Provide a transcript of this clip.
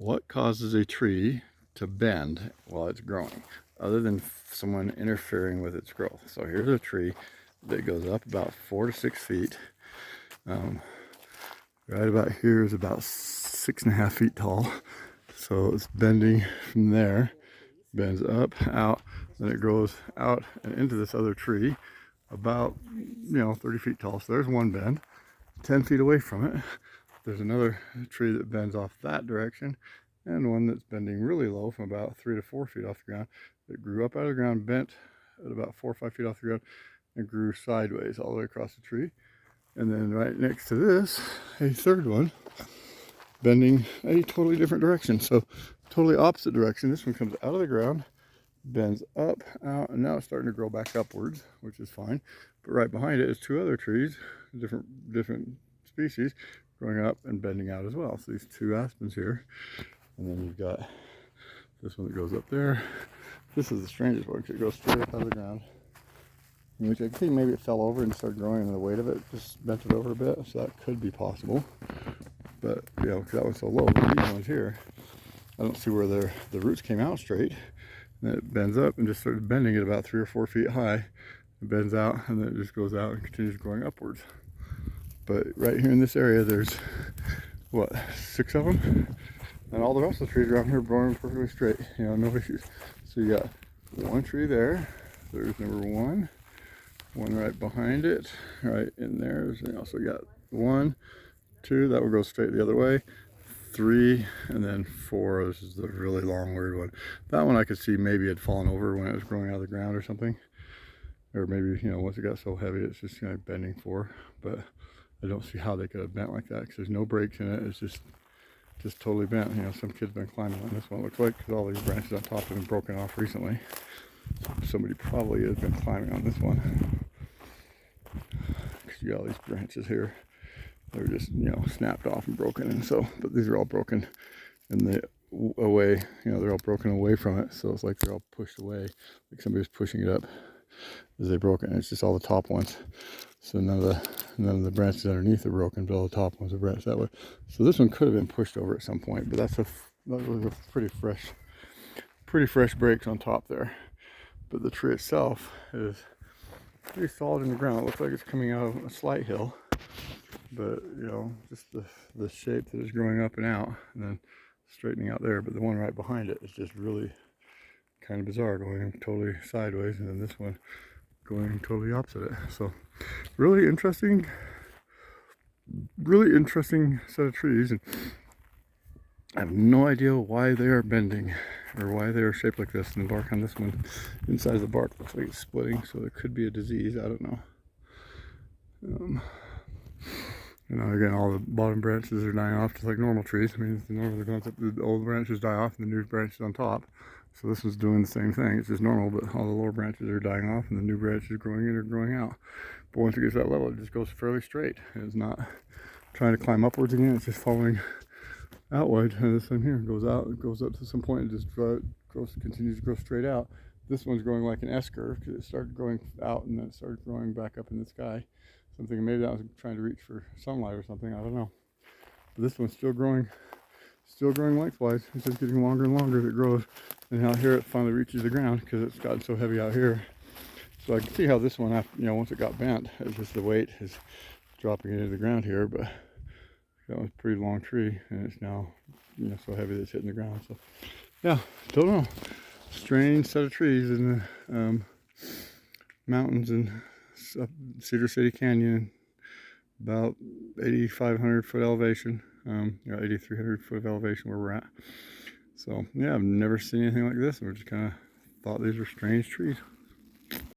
What causes a tree to bend while it's growing, other than someone interfering with its growth? So here's a tree that goes up about 4 to 6 feet. Right about here is about 6.5 feet tall. So it's bending from there, bends up, out, then it grows out and into this other tree about 30 feet tall. So there's one bend. 10 feet away from it, there's another tree that bends off that direction, and one that's bending really low from about 3 to 4 feet off the ground. It grew up out of the ground, bent at about 4 or 5 feet off the ground, and grew sideways all the way across the tree. And then right next to this, a third one, bending a totally different direction. So totally opposite direction. This one comes out of the ground, bends up, out, and now it's starting to grow back upwards, which is fine. But right behind it is two other trees, different species, growing up and bending out as well. So these two aspens here, and then you've got this one that goes up there. This is the strangest one because it goes straight up out of the ground, which I think maybe it fell over and started growing, and the weight of it just bent it over a bit, so that could be possible. But because that one's so low, but these ones here, I don't see where the roots came out straight. And it bends up and just started bending at about 3 or 4 feet high. It bends out and then it just goes out and continues growing upwards. But right here in this area, there's what, 6 of them, and all the rest of the trees around here are growing perfectly straight. No issues. So you got one tree there. There's number one right behind it, right in there. So you got 1, 2, that will go straight the other way. 3, and then 4. This is the really long, weird one. That one I could see maybe had fallen over when it was growing out of the ground or something, or maybe once it got so heavy it's just bending for. But I don't see how they could have bent like that because there's no breaks in it. It's just totally bent. Some kid's been climbing on this one, it looks like, because all these branches on top have been broken off recently. Somebody probably has been climbing on this one, because you got all these branches here. They're just snapped off and broken, and so, but these are all broken and away, they're all broken away from it, so it's like they're all pushed away, like somebody's pushing it up as they broke it. And it's just all the top ones, so none of the branches underneath are broken, but all the top ones are branched that way. So this one could have been pushed over at some point, but that was a pretty fresh breaks on top there. But the tree itself is pretty solid in the ground. It looks like it's coming out of a slight hill, but just the shape that is growing up and out and then straightening out there. But the one right behind it is just really kind of bizarre, going totally sideways, and then this one going totally opposite it. So really interesting set of trees, and I have no idea why they are bending or why they are shaped like this. And the bark on this one, inside of the bark, looks like it's splitting, so there could be a disease. I don't know. Again, all the bottom branches are dying off just like normal trees. I mean, the old branches die off and the new branches on top. So this one's doing the same thing. It's just normal, but all the lower branches are dying off and the new branches growing in or growing out. But once it gets to that level, it just goes fairly straight. It's not trying to climb upwards again. It's just following outward. And this one here goes out, it goes up to some point and just continues to grow straight out. This one's growing like an S curve because it started growing out and then it started growing back up in the sky. So I'm thinking maybe that was trying to reach for sunlight or something. I don't know. But this one's still growing lengthwise. It's just getting longer and longer as it grows. And out here it finally reaches the ground because it's gotten so heavy out here. So I can see how this one, once it got bent, it's just the weight is dropping into the ground here. But that was a pretty long tree, and it's now so heavy that it's hitting the ground. So yeah, don't know. Strange set of trees in the mountains in Cedar City Canyon, about 8,500 foot elevation, 8,300 foot of elevation where we're at. So yeah, I've never seen anything like this. We just kind of thought these were strange trees.